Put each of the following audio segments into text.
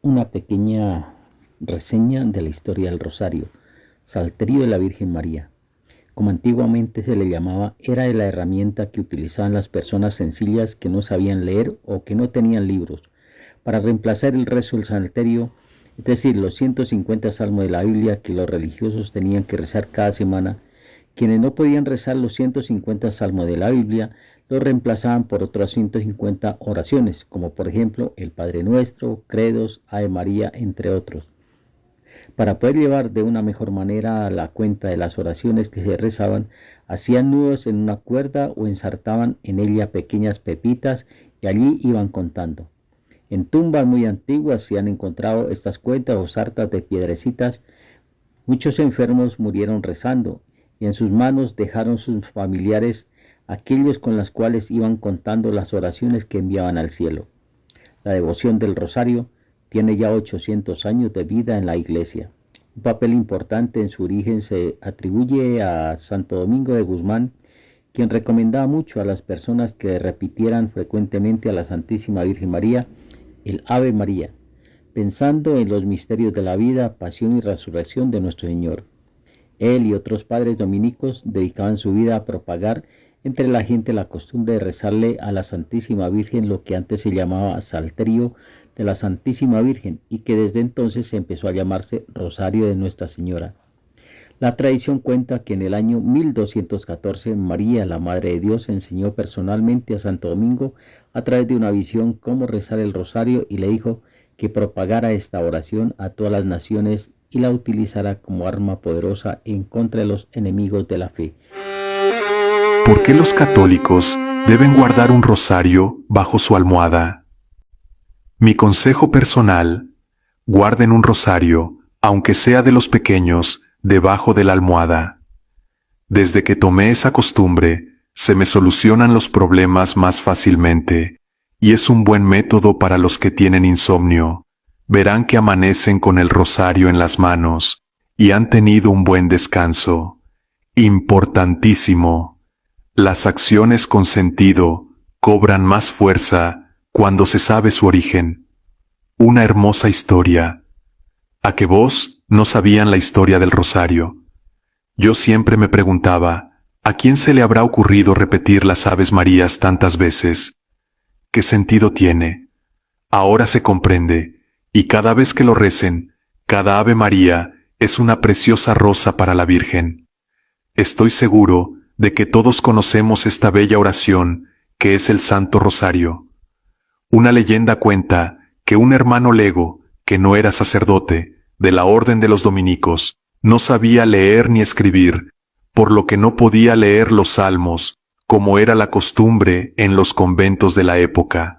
una pequeña reseña de la historia del Rosario, Salterio de la Virgen María. Como antiguamente se le llamaba, era la herramienta que utilizaban las personas sencillas que no sabían leer o que no tenían libros, para reemplazar el rezo del Salterio, es decir, los 150 salmos de la Biblia que los religiosos tenían que rezar cada semana. Quienes no podían rezar los 150 salmos de la Biblia, los reemplazaban por otras 150 oraciones, como por ejemplo el Padre Nuestro, Credos, Ave María, entre otros. Para poder llevar de una mejor manera la cuenta de las oraciones que se rezaban, hacían nudos en una cuerda o ensartaban en ella pequeñas pepitas y allí iban contando. En tumbas muy antiguas se han encontrado estas cuentas o sartas de piedrecitas. Muchos enfermos murieron rezando y en sus manos dejaron sus familiares aquellos con los cuales iban contando las oraciones que enviaban al cielo. La devoción del rosario tiene ya 800 años de vida en la Iglesia. Un papel importante en su origen se atribuye a Santo Domingo de Guzmán, quien recomendaba mucho a las personas que repitieran frecuentemente a la Santísima Virgen María el Ave María, pensando en los misterios de la vida, pasión y resurrección de nuestro Señor. Él y otros padres dominicos dedicaban su vida a propagar entre la gente la costumbre de rezarle a la Santísima Virgen lo que antes se llamaba Salterio de la Santísima Virgen y que desde entonces empezó a llamarse Rosario de Nuestra Señora. La tradición cuenta que en el año 1214 María, la Madre de Dios, enseñó personalmente a Santo Domingo a través de una visión cómo rezar el rosario y le dijo que propagara esta oración a todas las naciones y la utilizara como arma poderosa en contra de los enemigos de la fe. ¿Por qué los católicos deben guardar un rosario bajo su almohada? Mi consejo personal: guarden un rosario, aunque sea de los pequeños, debajo de la almohada. Desde que tomé esa costumbre, se me solucionan los problemas más fácilmente, y es un buen método para los que tienen insomnio. Verán que amanecen con el rosario en las manos, y han tenido un buen descanso. Importantísimo. Las acciones con sentido cobran más fuerza cuando se sabe su origen. Una hermosa historia. ¿A que vos no sabían la historia del rosario? Yo siempre me preguntaba, ¿a quién se le habrá ocurrido repetir las Aves Marías tantas veces? ¿Qué sentido tiene? Ahora se comprende, y cada vez que lo recen, cada Ave María es una preciosa rosa para la Virgen. Estoy seguro de que todos conocemos esta bella oración que es el Santo Rosario. Una leyenda cuenta que un hermano lego, que no era sacerdote, de la Orden de los Dominicos, no sabía leer ni escribir, por lo que no podía leer los salmos, como era la costumbre en los conventos de la época.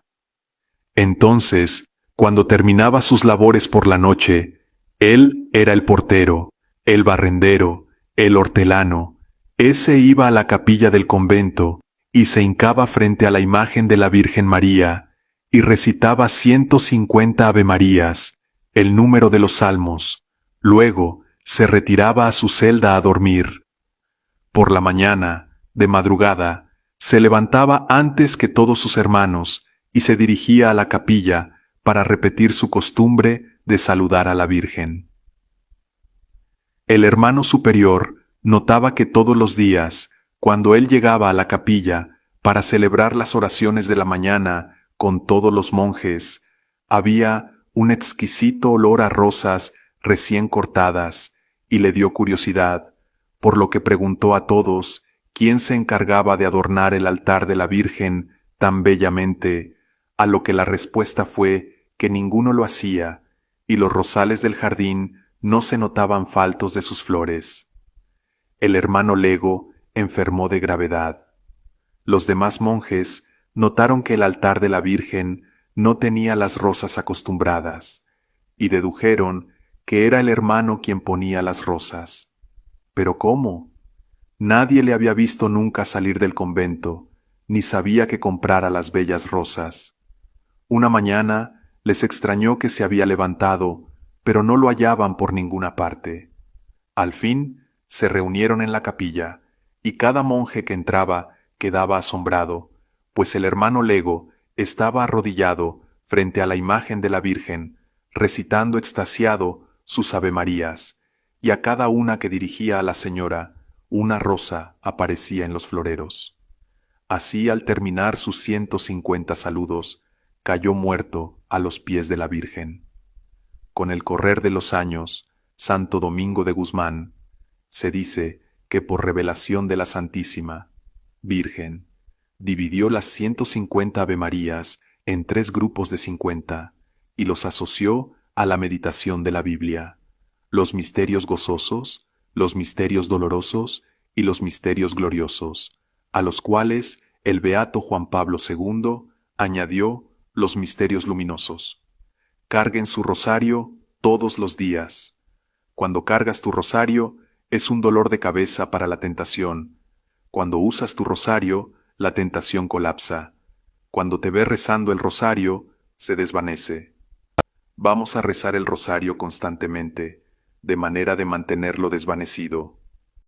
Entonces, cuando terminaba sus labores por la noche, él era el portero, el barrendero, el hortelano. Ese iba a la capilla del convento y se hincaba frente a la imagen de la Virgen María y recitaba 150 Avemarías, el número de los salmos. Luego se retiraba a su celda a dormir. Por la mañana, de madrugada, se levantaba antes que todos sus hermanos y se dirigía a la capilla para repetir su costumbre de saludar a la Virgen. El hermano superior notaba que todos los días, cuando él llegaba a la capilla para celebrar las oraciones de la mañana con todos los monjes, había un exquisito olor a rosas recién cortadas y le dio curiosidad, por lo que preguntó a todos quién se encargaba de adornar el altar de la Virgen tan bellamente, a lo que la respuesta fue que ninguno lo hacía y los rosales del jardín no se notaban faltos de sus flores. El hermano lego enfermó de gravedad. Los demás monjes notaron que el altar de la Virgen no tenía las rosas acostumbradas, y dedujeron que era el hermano quien ponía las rosas. ¿Pero cómo? Nadie le había visto nunca salir del convento, ni sabía que comprara las bellas rosas. Una mañana les extrañó que se había levantado, pero no lo hallaban por ninguna parte. Al fin se reunieron en la capilla, y cada monje que entraba quedaba asombrado, pues el hermano lego estaba arrodillado frente a la imagen de la Virgen, recitando extasiado sus avemarías, y a cada una que dirigía a la señora, una rosa aparecía en los floreros. Así, al terminar sus 150 saludos, cayó muerto a los pies de la Virgen. Con el correr de los años, Santo Domingo de Guzmán, se dice que por revelación de la Santísima Virgen, dividió las 150 avemarías en 3 grupos de 50 y los asoció a la meditación de la Biblia, los misterios gozosos, los misterios dolorosos y los misterios gloriosos, a los cuales el beato Juan Pablo II añadió los misterios luminosos. Carguen su rosario todos los días. Cuando cargas tu rosario, es un dolor de cabeza para la tentación. Cuando usas tu rosario, la tentación colapsa. Cuando te ves rezando el rosario, se desvanece. Vamos a rezar el rosario constantemente, de manera de mantenerlo desvanecido.